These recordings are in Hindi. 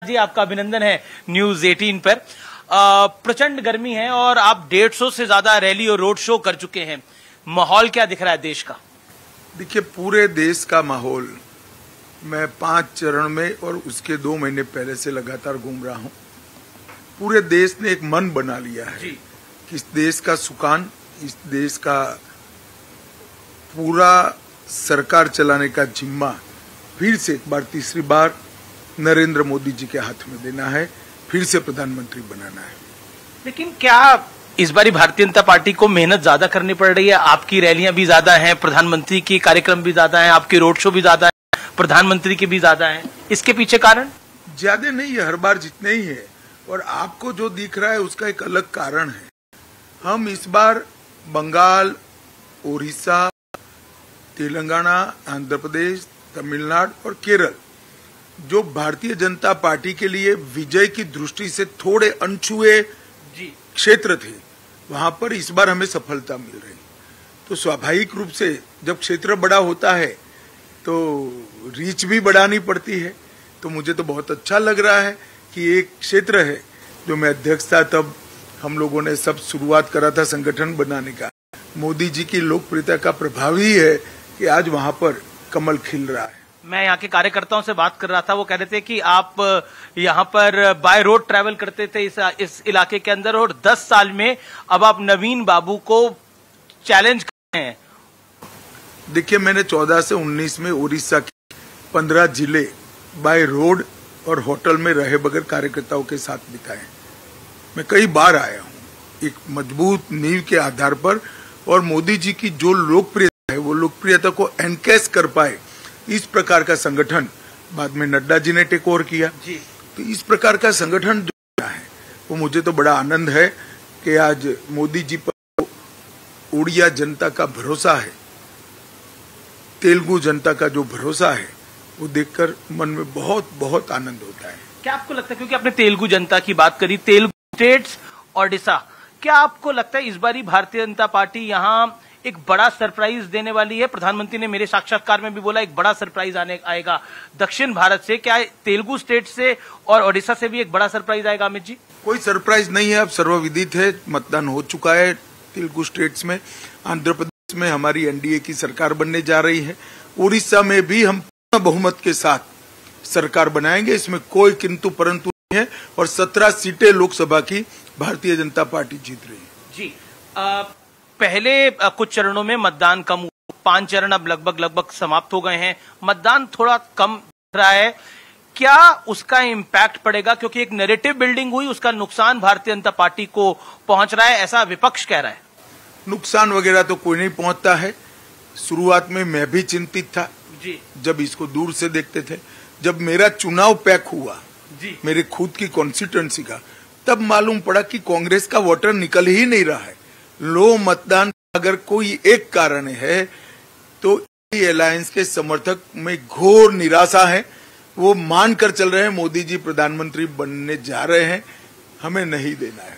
जी, आपका अभिनंदन है न्यूज 18 पर। प्रचंड गर्मी है और आप 150 से ज्यादा रैली और रोड शो कर चुके हैं। माहौल क्या दिख रहा है देश का? देखिए, पूरे देश का माहौल मैं 5 चरण में और उसके 2 महीने पहले से लगातार घूम रहा हूं। पूरे देश ने एक मन बना लिया है कि इस देश का सुकान, इस देश का पूरा सरकार चलाने का जिम्मा फिर से एक बार, तीसरी बार नरेंद्र मोदी जी के हाथ में देना है, फिर से प्रधानमंत्री बनाना है। लेकिन क्या इस बारी भारतीय जनता पार्टी को मेहनत ज्यादा करनी पड़ रही है? आपकी रैलियां भी ज्यादा हैं, प्रधानमंत्री के कार्यक्रम भी ज्यादा हैं, आपके रोड शो भी ज्यादा हैं, प्रधानमंत्री के भी ज्यादा हैं। इसके पीछे कारण? ज्यादा नहीं है, हर बार जितने ही है। और आपको जो दिख रहा है उसका एक अलग कारण है। हम इस बार बंगाल, उड़ीसा, तेलंगाना, आंध्र प्रदेश, तमिलनाडु और केरल, जो भारतीय जनता पार्टी के लिए विजय की दृष्टि से थोड़े अनछुए क्षेत्र थे, वहां पर इस बार हमें सफलता मिल रही। तो स्वाभाविक रूप से जब क्षेत्र बड़ा होता है तो रीच भी बढ़ानी पड़ती है। तो मुझे तो बहुत अच्छा लग रहा है कि एक क्षेत्र है जो मैं अध्यक्ष था तब हम लोगों ने सब शुरुआत करा था संगठन बनाने का। मोदी जी की लोकप्रियता का प्रभाव ही है कि आज वहां पर कमल खिल रहा है। मैं यहाँ के कार्यकर्ताओं से बात कर रहा था, वो कह रहे थे कि आप यहाँ पर बाय रोड ट्रैवल करते थे इस इलाके के अंदर, और 10 साल में अब आप नवीन बाबू को चैलेंज कर रहे हैं। देखिए, मैंने 14 से 19 में उड़ीसा के 15 जिले बाय रोड और होटल में रहे बगैर कार्यकर्ताओं के साथ बिताए। मैं कई बार आया हूँ एक मजबूत नींव के आधार पर, और मोदी जी की जो लोकप्रियता है वो लोकप्रियता को एनकैश कर पाए, इस प्रकार का संगठन बाद में नड्डा जी ने टेक ओवर किया। तो इस प्रकार का संगठन जो है वो मुझे तो बड़ा आनंद है कि आज मोदी जी पर उड़िया जनता का भरोसा है, तेलुगु जनता का जो भरोसा है, वो देखकर मन में बहुत बहुत आनंद होता है। क्या आपको लगता है, क्योंकि आपने तेलुगु जनता की बात करी, तेलुगु स्टेट्स, ओडिशा, क्या आपको लगता है इस बारी भारतीय जनता पार्टी यहाँ एक बड़ा सरप्राइज देने वाली है? प्रधानमंत्री ने मेरे साक्षात्कार में भी बोला एक बड़ा सरप्राइज आएगा दक्षिण भारत से। क्या तेलुगु स्टेट से और ओडिशा से भी एक बड़ा सरप्राइज आएगा अमित जी? कोई सरप्राइज नहीं है, अब सर्वविदित है, मतदान हो चुका है तेलुगु स्टेट्स में। आंध्र प्रदेश में हमारी एनडीए की सरकार बनने जा रही है। उड़ीसा में भी हम पूर्ण बहुमत के साथ सरकार बनाएंगे, इसमें कोई किंतु परंतु नहीं है। और 17 सीटें लोकसभा की भारतीय जनता पार्टी जीत रही है। जी, पहले कुछ चरणों में मतदान कम हुआ, 5 चरण अब लगभग समाप्त हो गए हैं, मतदान थोड़ा कम दिख रहा है। क्या उसका इम्पैक्ट पड़ेगा? क्योंकि एक नैरेटिव बिल्डिंग हुई, उसका नुकसान भारतीय जनता पार्टी को पहुंच रहा है, ऐसा विपक्ष कह रहा है। नुकसान वगैरह तो कोई नहीं पहुंचता है। शुरुआत में मैं भी चिंतित था जी, जब इसको दूर से देखते थे। जब मेरा चुनाव पैक हुआ जी, मेरे मेरे खुद की कॉन्स्टिट्यूएंसी का, तब मालूम पड़ा कि कांग्रेस का वोटर निकल ही नहीं रहा है। लो मतदान अगर कोई एक कारण है तो अलायंस के समर्थक में घोर निराशा है। वो मानकर चल रहे हैं मोदी जी प्रधानमंत्री बनने जा रहे हैं, हमें नहीं देना है।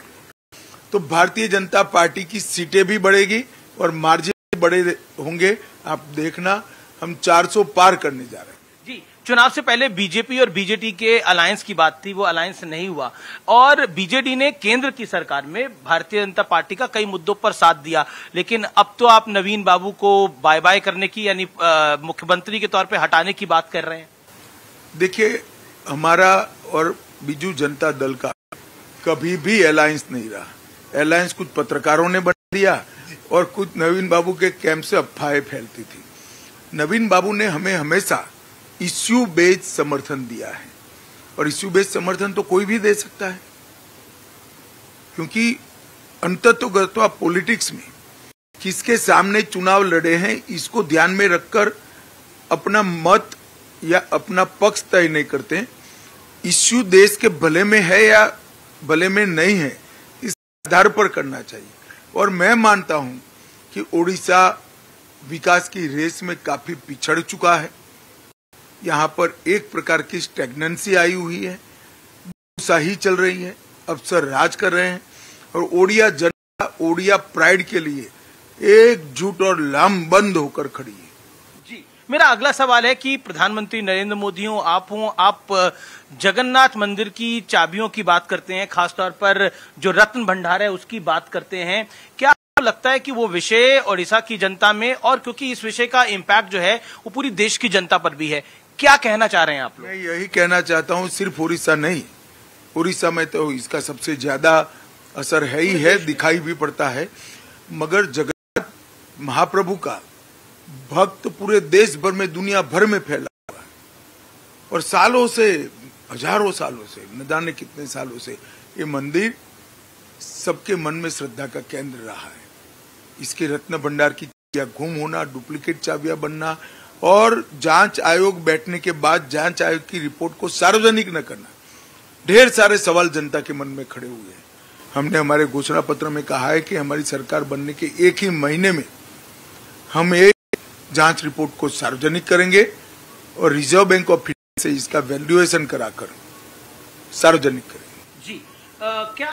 तो भारतीय जनता पार्टी की सीटें भी बढ़ेगी और मार्जिन भी बड़े होंगे। आप देखना, हम 400 पार करने जा रहे हैं। जी, चुनाव से पहले बीजेपी और बीजेडी के अलायंस की बात थी, वो अलायंस नहीं हुआ, और बीजेडी ने केंद्र की सरकार में भारतीय जनता पार्टी का कई मुद्दों पर साथ दिया। लेकिन अब तो आप नवीन बाबू को बाय बाय करने की, यानी मुख्यमंत्री के तौर पे हटाने की बात कर रहे हैं। देखिए, हमारा और बीजू जनता दल का कभी भी अलायंस नहीं रहा। अलायंस कुछ पत्रकारों ने बना दिया और कुछ नवीन बाबू के कैंप से अफवाहें फैलती थी। नवीन बाबू ने हमें हमेशा इश्यू बेस्ड समर्थन दिया है, और इश्यू बेस्ड समर्थन तो कोई भी दे सकता है, क्योंकि अंततोगत्वा पॉलिटिक्स में किसके सामने चुनाव लड़े हैं इसको ध्यान में रखकर अपना मत या अपना पक्ष तय नहीं करते। इश्यू देश के भले में है या भले में नहीं है, इस आधार पर करना चाहिए। और मैं मानता हूं कि ओडिशा विकास की रेस में काफी पिछड़ चुका है। यहाँ पर एक प्रकार की स्टैग्नेंसी आई हुई है, सही चल रही है, अफसर राज कर रहे हैं, और ओडिया जनता ओडिया प्राइड के लिए एकजुट और लामबंद होकर खड़ी है। जी, मेरा अगला सवाल है कि प्रधानमंत्री नरेंद्र मोदी हो, आप जगन्नाथ मंदिर की चाबियों की बात करते हैं, खासतौर पर जो रत्न भंडार है उसकी बात करते हैं। क्या आपको लगता है कि वो विषय ओडिशा की जनता में, और क्योंकि इस विषय का इम्पैक्ट जो है वो पूरी देश की जनता पर भी है, क्या कहना चाह रहे हैं आप लोग? मैं यही कहना चाहता हूं, सिर्फ उड़ीसा नहीं, उड़ीसा में तो इसका सबसे ज्यादा असर है ही है, दिखाई भी पड़ता है। मगर जगन्नाथ महाप्रभु का भक्त पूरे देश भर में, दुनिया भर में फैला हुआ है, और सालों से, हजारों सालों से, न जाने कितने सालों से ये मंदिर सबके मन में श्रद्धा का केंद्र रहा है। इसके रत्न भंडार की चाबियां गुम होना, डुप्लीकेट चाबियां बनना, और जांच आयोग बैठने के बाद जांच आयोग की रिपोर्ट को सार्वजनिक न करना, ढेर सारे सवाल जनता के मन में खड़े हुए हैं। हमने हमारे घोषणा पत्र में कहा है कि हमारी सरकार बनने के एक ही महीने में हम एक जांच रिपोर्ट को सार्वजनिक करेंगे और रिजर्व बैंक ऑफ इंडिया से इसका वैल्यूएशन कराकर सार्वजनिक करेंगे। जी क्या